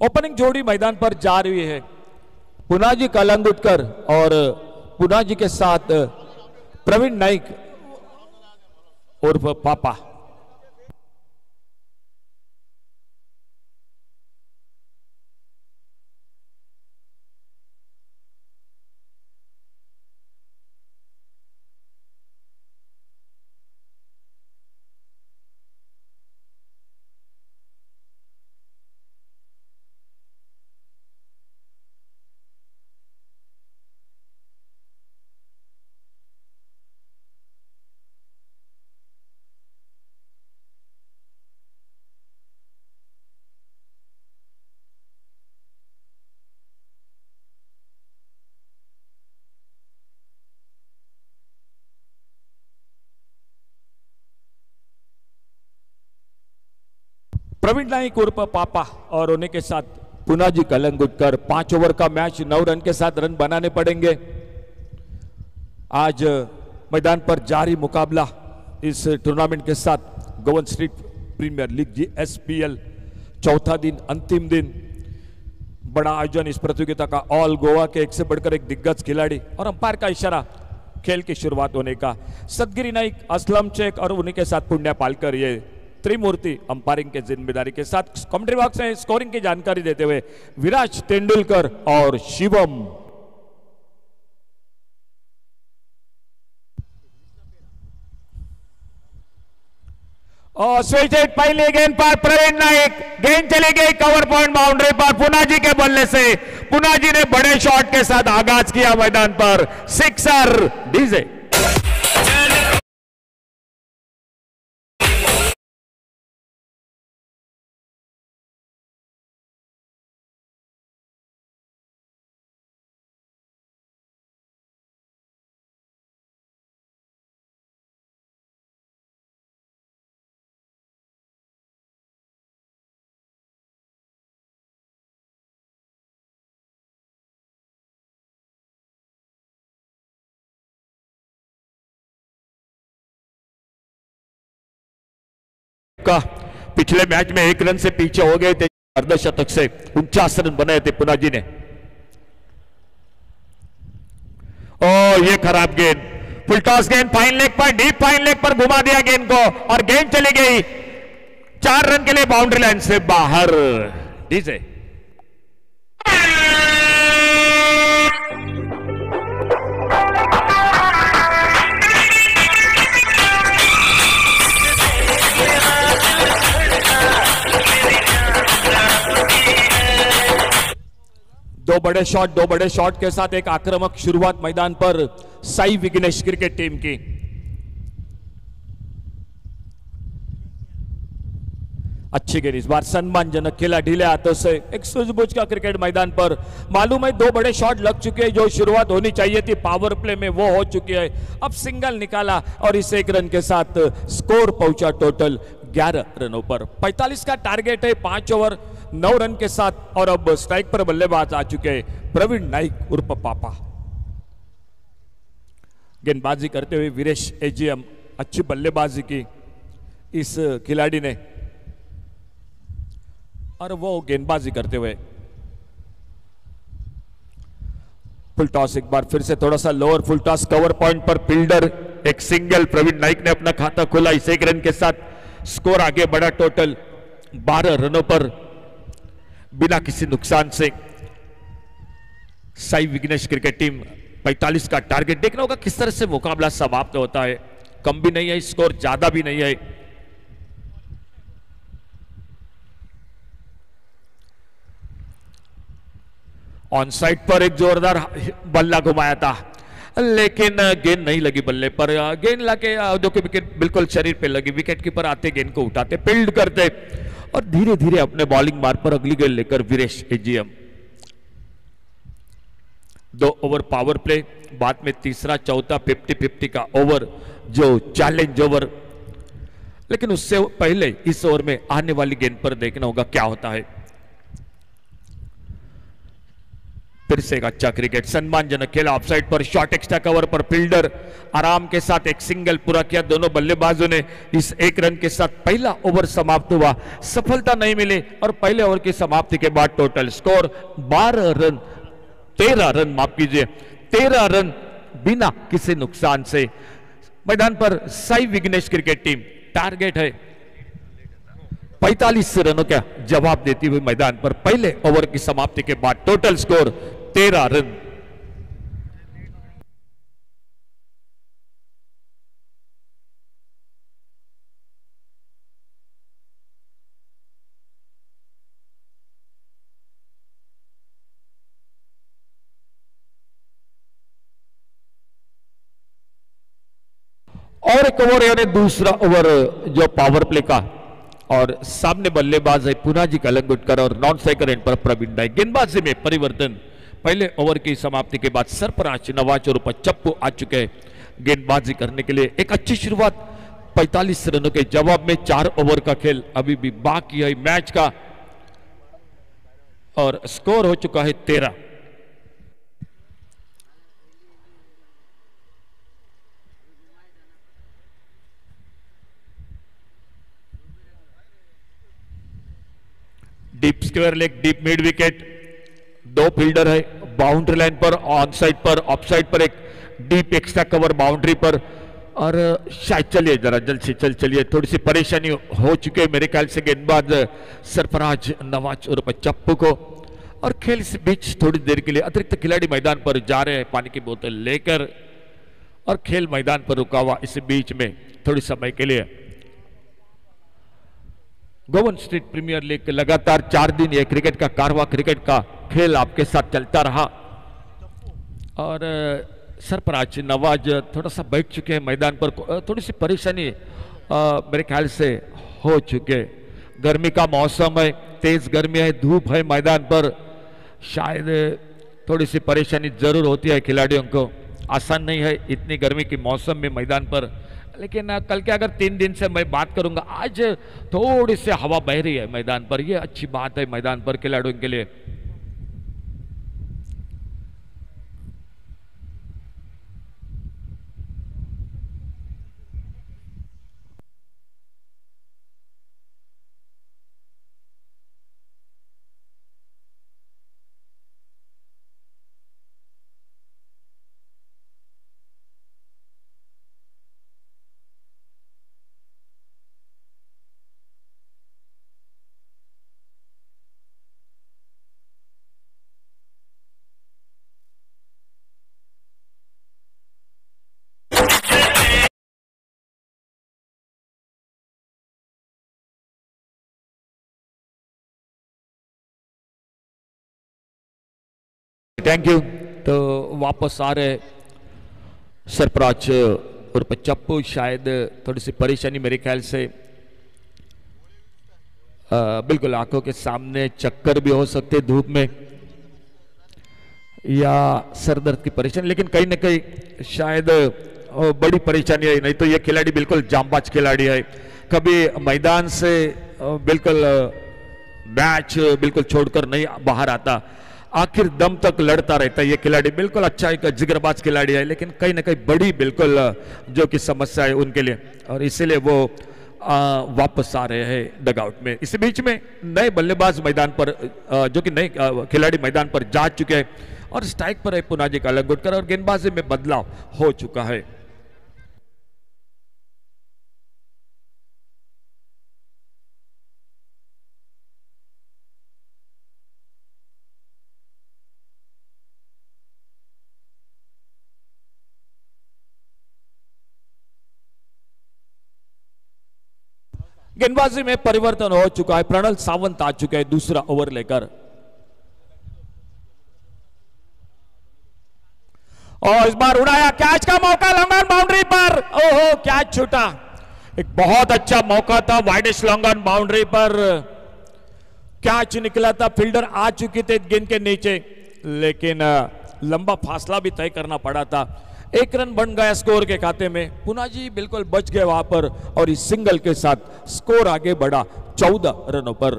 ओपनिंग जोड़ी मैदान पर जा रही है पुनाजी कलंगुटकर और पुनाजी के साथ प्रवीण नाइक उर्फ पापा। प्रवीण नाइक उर्फ पापा और उन्हीं के साथ पुनाजी कलंगुटकर 5 ओवर का मैच 9 रन के साथ रन बनाने पड़ेंगे। आज मैदान पर जारी मुकाबला इस टूर्नामेंट के साथ Goan street premier league GSPL चौथा दिन अंतिम दिन बड़ा आयोजन इस प्रतियोगिता का ऑल गोवा के एक से बढ़कर एक दिग्गज खिलाड़ी और अंपायर का इशारा खेल की शुरुआत होने का। सदगिरी नाइक असलम शेख और उन्हीं के साथ पुण्या पालकर ये त्रिमूर्ति अंपायरिंग के जिम्मेदारी के साथ कमेंट्री बॉक्स में स्कोरिंग की जानकारी देते हुए विराज तेंदुलकर और शिवम। और स्विच हिट पहली गेंद पर प्रवीण नाइक, गेंद चली गई कवर पॉइंट बाउंड्री पर पुनाजी के बल्ले से। पुनाजी ने बड़े शॉट के साथ आगाज किया मैदान पर, सिक्सर डीजे। का पिछले मैच में 1 रन से पीछे हो गए थे, अर्धशतक से 49 रन बनाए थे पुनाजी ने। ओ ये खराब गेंद, फुल टॉस गेंद फाइन लेग पर, डीप फाइन लेग पर घुमा दिया गेंद को और गेंद चली गई 4 रन के लिए बाउंड्री लाइन से बाहर। डीजे दो बड़े शॉट के साथ एक आक्रामक शुरुआत मैदान पर साई विघ्नेश क्रिकेट टीम की। अच्छी गेंद, इस बार सम्मानजनक खेला ढीले हाथों से, एक सूझबूझ का क्रिकेट मैदान पर। मालूम है 2 बड़े शॉट लग चुके हैं, जो शुरुआत होनी चाहिए थी पावर प्ले में वो हो चुकी है। अब सिंगल निकाला और इस 1 रन के साथ स्कोर पहुंचा टोटल 11 रनों पर। 45 का टारगेट है, 5 ओवर 9 रन के साथ। और अब स्ट्राइक पर बल्लेबाज आ चुके हैं प्रवीण नाइक उर्फ पापा। गेंदबाजी करते हुए वीरेश एजीएम, अच्छी बल्लेबाजी की इस खिलाड़ी ने, और वो गेंदबाजी करते हुए फुल टॉस एक बार फिर से थोड़ा सा lower, full toss cover point पर फील्डर, एक सिंगल। प्रवीण नाइक ने अपना खाता खोला इस 1 रन के साथ। स्कोर आगे बढ़ा टोटल 12 रनों पर बिना किसी नुकसान से। साई विघ्नेश क्रिकेट टीम 45 का टारगेट। देखना होगा किस तरह से मुकाबला समाप्त होता है, कम भी नहीं है स्कोर, ज्यादा भी नहीं है। ऑन साइड पर एक जोरदार बल्ला घुमाया था, लेकिन गेंद नहीं लगी बल्ले पर। गेंद लाके जो कि विकेट बिल्कुल शरीर पे लगी, विकेट कीपर आते गेंद को उठाते, फील्ड करते और धीरे धीरे अपने बॉलिंग मार्ग पर अगली गेंद लेकर Viresh AGM. 2 over power play, बाद में तीसरा चौथा 50-50 का ओवर जो चैलेंज ओवर। लेकिन उससे पहले इस ओवर में आने वाली गेंद पर देखना होगा क्या होता है। फिर से एक अच्छा क्रिकेट, सम्मानजनक खेला ऑफसाइड पर, शॉट एक्स्ट्रा कवर पर फील्डर आराम के साथ एक सिंगल पूरा किया दोनों बल्लेबाजों ने। इस 1 रन के साथ पहला ओवर समाप्त हुआ, सफलता नहीं मिली और पहले ओवर की समाप्ति के बाद टोटल स्कोर 13 रन माफ कीजिए 13 रन बिना किसी नुकसान से। मैदान पर Sai Vighnesh cricket team target है 45 रनों का जवाब देती हुई मैदान पर पहले ओवर की समाप्ति के बाद टोटल स्कोर 13 रन। और एक ओवर यानी दूसरा ओवर जो पावर प्ले का, और सामने बल्लेबाज है पुनाजी कलंगुटकर और नॉन स्ट्राइकर एंड पर प्रवीण नाइक। गेंदबाजी में परिवर्तन, पहले ओवर की समाप्ति के बाद सरफराज नवाज और चप्पू आ चुके हैं गेंदबाजी करने के लिए। एक अच्छी शुरुआत 45 रनों के जवाब में 4 ओवर का खेल अभी भी बाकी है मैच का और स्कोर हो चुका है 13। Deep square leg, deep mid wicket, 2 fielder है बाउंड्री लाइन पर, ऑन साइड पर, ऑफ साइड पर एक डीप एक्स्ट्रा कवर बाउंड्री पर। और शायद चलिए जरा जल्द से जल्द चलिए, थोड़ी सी परेशानी हो चुकी है मेरे ख्याल से गेंदबाज सरफराज नवाज और चप्पू को। और खेल इस बीच थोड़ी देर के लिए अतिरिक्त खिलाड़ी मैदान पर जा रहे हैं पानी की बोतल लेकर, और खेल मैदान पर रुका हुआ इस बीच में थोड़ी समय के लिए। गोवन स्ट्रीट प्रीमियर लीग लगातार 4 दिन ये क्रिकेट का कारवा, क्रिकेट का खेल आपके साथ चलता रहा और सरफराज नवाज थोड़ा सा बैठ चुके हैं मैदान पर। थोड़ी सी परेशानी मेरे ख्याल से हो चुके। गर्मी का मौसम है, तेज गर्मी है, धूप है मैदान पर, शायद थोड़ी सी परेशानी जरूर होती है खिलाड़ियों को। आसान नहीं है इतनी गर्मी की मौसम में मैदान पर, लेकिन कल के अगर 3 दिन से मैं बात करूंगा, आज थोड़ी सी हवा बह रही है मैदान पर, यह अच्छी बात है मैदान पर खिलाड़ियों के लिए। Thank you. तो वापस आ रहे सरफराज और चप्पू, शायद थोड़ी सी परेशानी मेरे ख्याल से, बिल्कुल आंखों के सामने चक्कर भी हो सकते धूप में या सरदर्द की परेशानी, लेकिन कहीं ना कहीं शायद बड़ी परेशानी है। नहीं तो ये खिलाड़ी बिल्कुल जांबाज खिलाड़ी है, कभी मैदान से बिल्कुल मैच बिल्कुल छोड़कर नहीं बाहर आता, आखिर दम तक लड़ता रहता है ये खिलाड़ी। बिल्कुल अच्छा एक जिगरबाज खिलाड़ी है, लेकिन कहीं ना कहीं बड़ी बिल्कुल जो कि समस्या है उनके लिए, और इसीलिए वो वापस आ रहे हैं डगआउट में। इसी बीच में नए बल्लेबाज मैदान पर, जो कि नए खिलाड़ी मैदान पर जा चुके हैं और स्ट्राइक पर है पुनाजी कालांगुटकर, और गेंदबाजी में बदलाव हो चुका है। गेंदबाजी में परिवर्तन हो चुका है, प्रणल सावंत आ चुके हैं दूसरा ओवर लेकर, और इस बार उड़ाया, कैच का मौका, लॉन्ग ऑन बाउंड्री पर, ओहो कैच छूटा। एक बहुत अच्छा मौका था, वाइडेस्ट लॉन्ग ऑन बाउंड्री पर कैच निकला था, फील्डर आ चुके थे गेंद के नीचे, लेकिन लंबा फासला भी तय करना पड़ा था। 1 रन बन गया स्कोर के खाते में, पुनाजी बिल्कुल बच गए वहां पर, और इस सिंगल के साथ स्कोर आगे बढ़ा 14 रनों पर।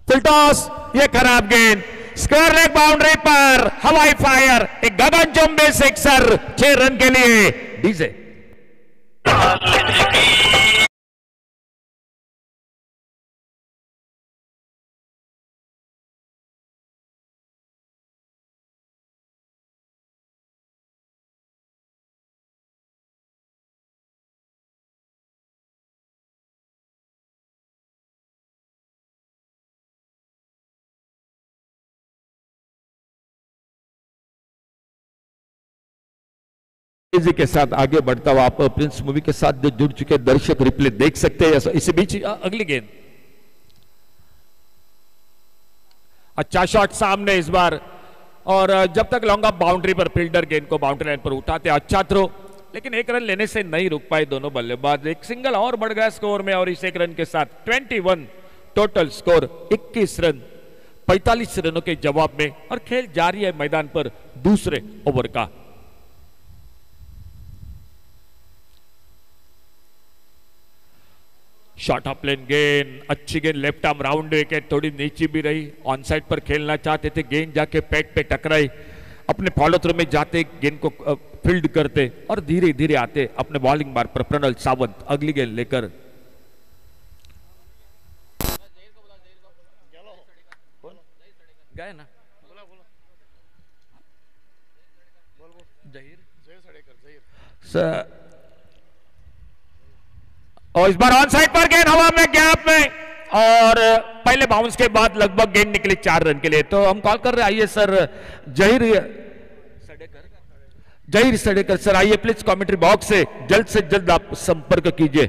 फुल टॉस, ये खराब गेंद, स्क्वायर लेग बाउंड्री पर हवाई फायर, एक गगनचुंबी सिक्सर 6 रन के लिए डीजे। तेजी के साथ आगे बढ़ता हुआ आप प्रिंस मूवी के साथ जो जुड़ चुके दर्शक रिप्ले देख सकते हैं। इसी बीच अगली गेंद, अच्छा शॉट सामने इस बार, और जब तक लॉन्ग ऑफ बाउंड्री पर फील्डर गेंद को बाउंड्री लाइन पर उठाते, अच्छा थ्रो, लेकिन 1 रन लेने से नहीं रुक पाए दोनों बल्लेबाज। एक सिंगल और बढ़ गया स्कोर में, और इस 1 रन के साथ 21 टोटल स्कोर, 21 रन 45 रनों के जवाब में, और खेल जारी है मैदान पर दूसरे ओवर का। शॉर्ट ऑफ प्लेन गेंद, अच्छी गेंद, लेफ्ट आर्म राउंड विकेट, थोड़ी नीची भी रही, ऑन साइड पर खेलना चाहते थे, गेंद जाके पैड पे टकराई, अपने फॉलो थ्रो में जाते गेंद को फील्ड करते और धीरे धीरे आते अपने बॉलिंग मार्ग पर प्रणल सावंत अगली गेंद लेकर। गए ना और इस बार ऑन साइड पर गेंद हवा में, गैप में, और पहले बाउंस के बाद लगभग गेंद निकली 4 रन के लिए। तो हम कॉल कर रहे हैं, आइए सर जहीर सडेकर सर, आइए प्लीज कमेंट्री बॉक्स से जल्द आप संपर्क कीजिए।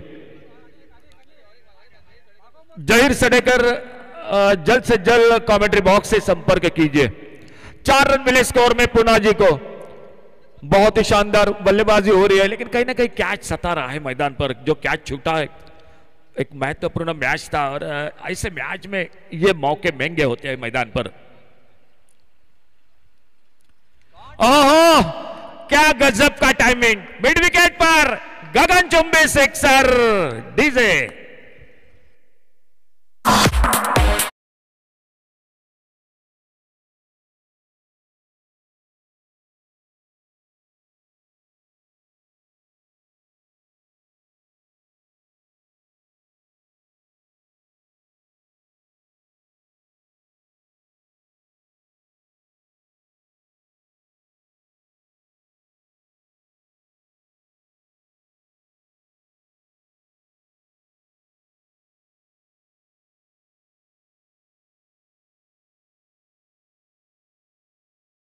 जहीर सडेकर जल्द से जल्द कमेंट्री बॉक्स से संपर्क कीजिए। 4 रन मिले स्कोर में पुना जी को। बहुत ही शानदार बल्लेबाजी हो रही है, लेकिन कहीं ना कहीं कैच सता रहा है मैदान पर। जो कैच छूटा है, एक महत्वपूर्ण मैच था और ऐसे मैच में ये मौके महंगे होते हैं मैदान पर। ओहो, क्या गजब का टाइमिंग! मिड विकेट पर गगनचुंबी सिक्सर, डीजे।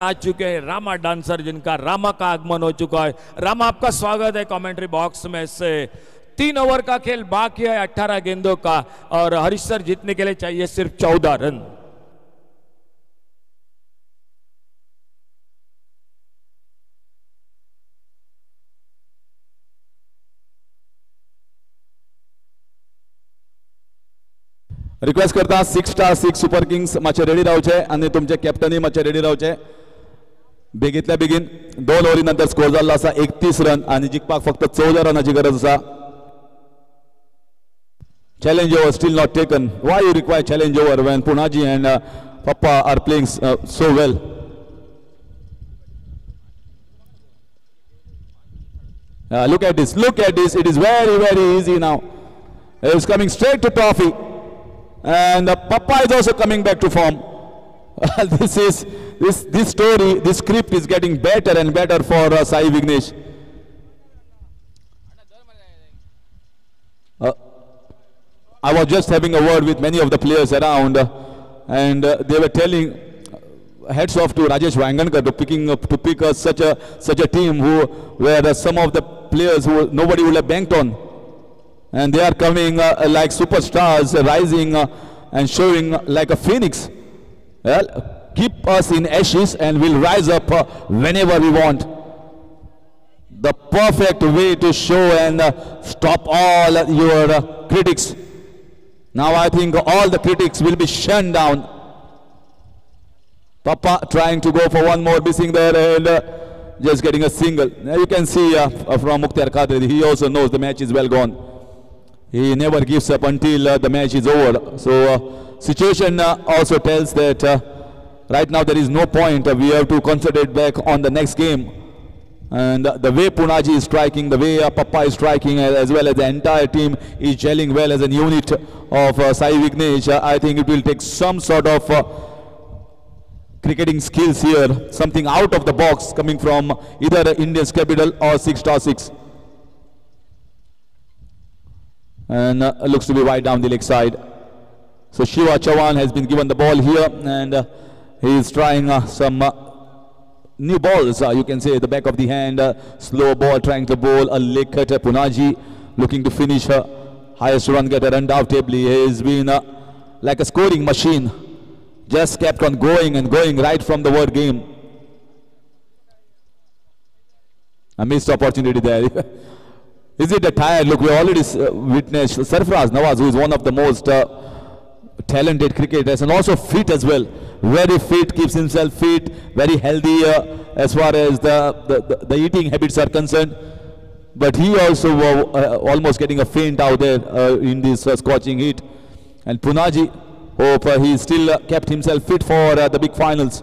आ चुके हैं रामा डांसर, जिनका रामा का आगमन हो चुका है। रामा, आपका स्वागत है कमेंट्री बॉक्स में। से 3 ओवर का खेल बाकी है 18 गेंदों का, और हरीश सर जीतने के लिए चाहिए सिर्फ 14 रन। रिक्वेस्ट करता 6x6 सुपर किंग्स मातशे रेडी रावचे आणि तुमचे कॅप्टनय मातशे रेडी रावचे। बेगीतल्या बेगीन 2 ओव्हरी नंतर स्कोर झाला असा 31 रन आणि जिखपाक फक्त 14 रनाची गरज असा। Challenge over still not taken. Why you require challenge over when Punaji and Pappa are playing so well? Look at this, look at this. It is very, very easy now. It is coming straight to Toffee. And Papa is also coming back to form. This story, this script is getting better and better for Sai Vignesh. I was just having a word with many of the players around, and they were telling, hats off to Rajesh Wangankar to pick such a team where some of the players who nobody would have banked on, and they are coming like superstars, rising and showing like a phoenix. Well, keep us in ashes and we'll rise up whenever we want. The perfect way to show and stop all your critics. Now I think all the critics will be shunned down. Papa trying to go for one more, missing there, and just getting a single. Now you can see from Mukhtar Qadri, he also knows the match is well gone. He never gives up until the match is over. So situation also tells that right now there is no point. We have to concentrate back on the next game. And the way Punaji is striking, the way Papa is striking, as well as the entire team is gelling well as a unit of Sai Vignesh, I think it will take some sort of cricketing skills here, something out of the box coming from either Indian's capital or 6x6. And looks to be wide down the leg side. So Shiva Chauhan has been given the ball here, and he is trying some new balls, you can say, the back of the hand, slow ball, trying to bowl a leg cutter. Punaji looking to finish her highest run getter undoubtedly. He has been like a scoring machine, just kept on going and going right from the word game. A missed opportunity there. Is it a tired look? We already witnessed Sarfraz Nawaz, who is one of the most talented cricketers and also fit as well. Very fit, keeps himself fit, very healthy as far as the eating habits are concerned. But he also almost getting a faint out there in this scorching heat. And Punaji, hope he still kept himself fit for the big finals.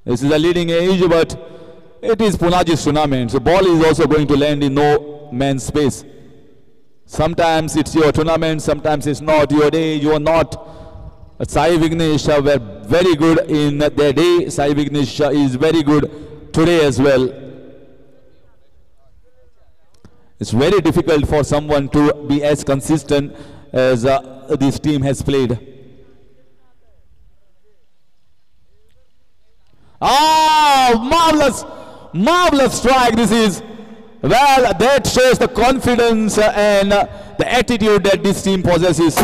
This is a leading age, but it is Punaji's tournament. So ball is also going to land in no man's space. Sometimes it's your tournament, sometimes it's not your day, you are not. Sai Vignesh were very good in their day. Sai Vignesh is very good today as well. It's very difficult for someone to be as consistent as this team has played. Oh, marvelous, marvelous strike this is. Well, that shows the confidence and the attitude that this team possesses.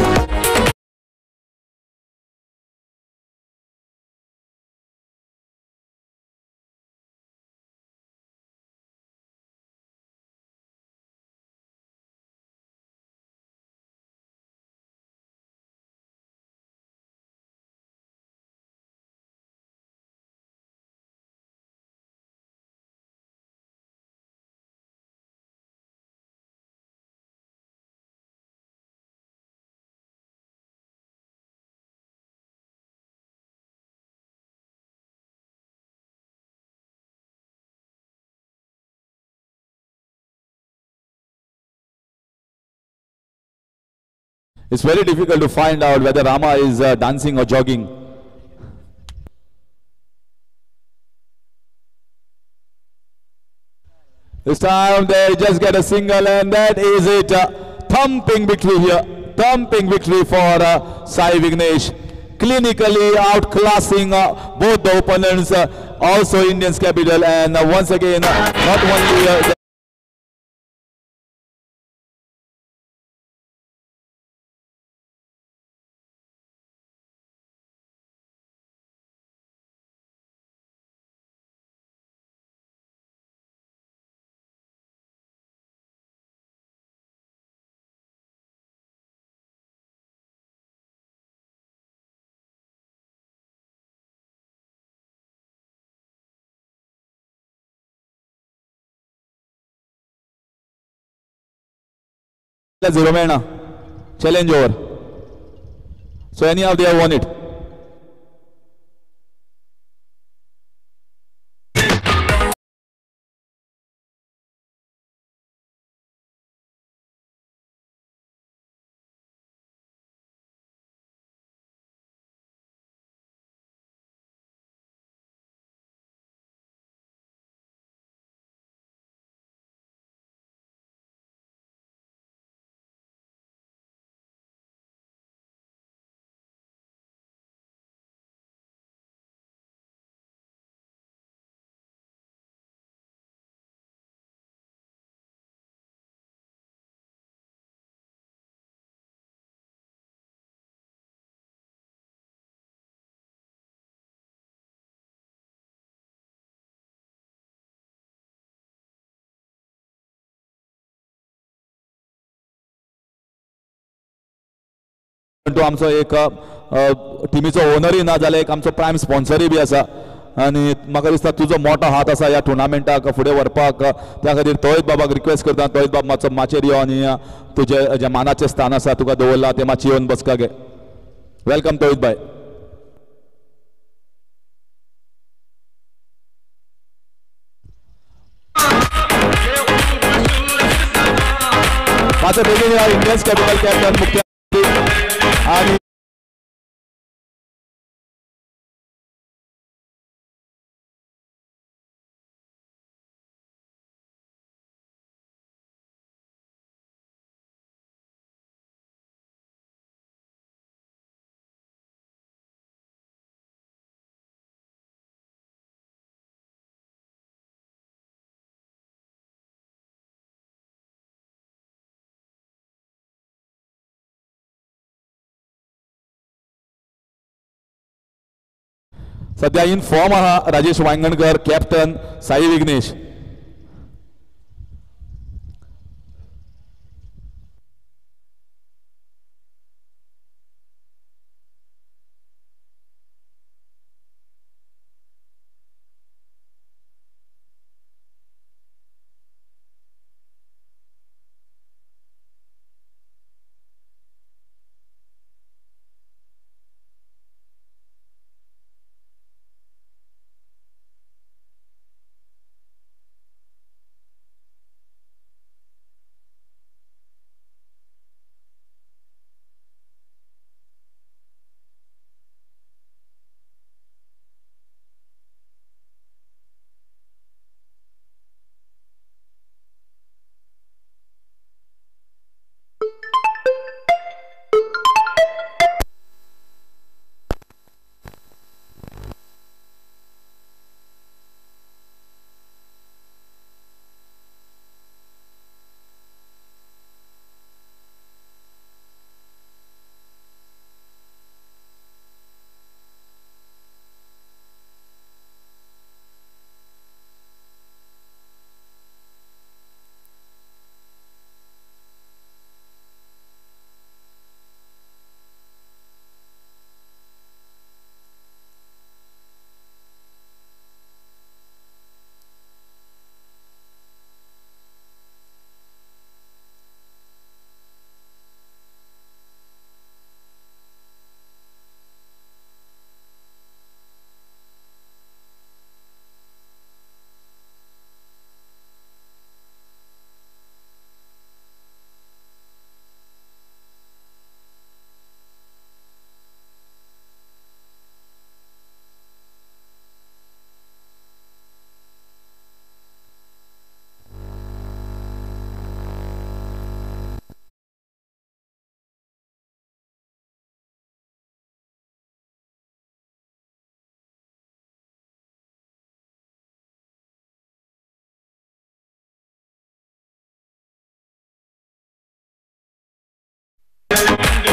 It's very difficult to find out whether Rama is dancing or jogging. This time they just get a single, and that is it. Thumping victory here. Thumping victory for Sai Vignesh. Clinically outclassing both the opponents, also Indians Capital, and once again, not only zero man challenge over. So anyhow they have won it. आमचो एक टिमीचो ओनरय ना जाल्यार एक आमचो prime स्पॉन्सरय B आसा आनी म्हाका दिसता तुजो मोठो हात आसा ह्या टुर्नामेंटाक फुडें व्हरपाक त्या खातीर तोहीत बाबाक रिक्वेस्ट करता तोहीत बाब मातसो माचेर यो आनी तुजे जे मानाचें स्थान आसा तुका दवरला तें मातशी येवन बसका गे वेलकम तोहीत बाय मातसो बेगीन इंडियन्स कॅपिटल कॅप्टन मुख्य आणि सध्या इन फॉर्म आहा राजेश वांगणकर कॅप्टन साई विघ्नेश India.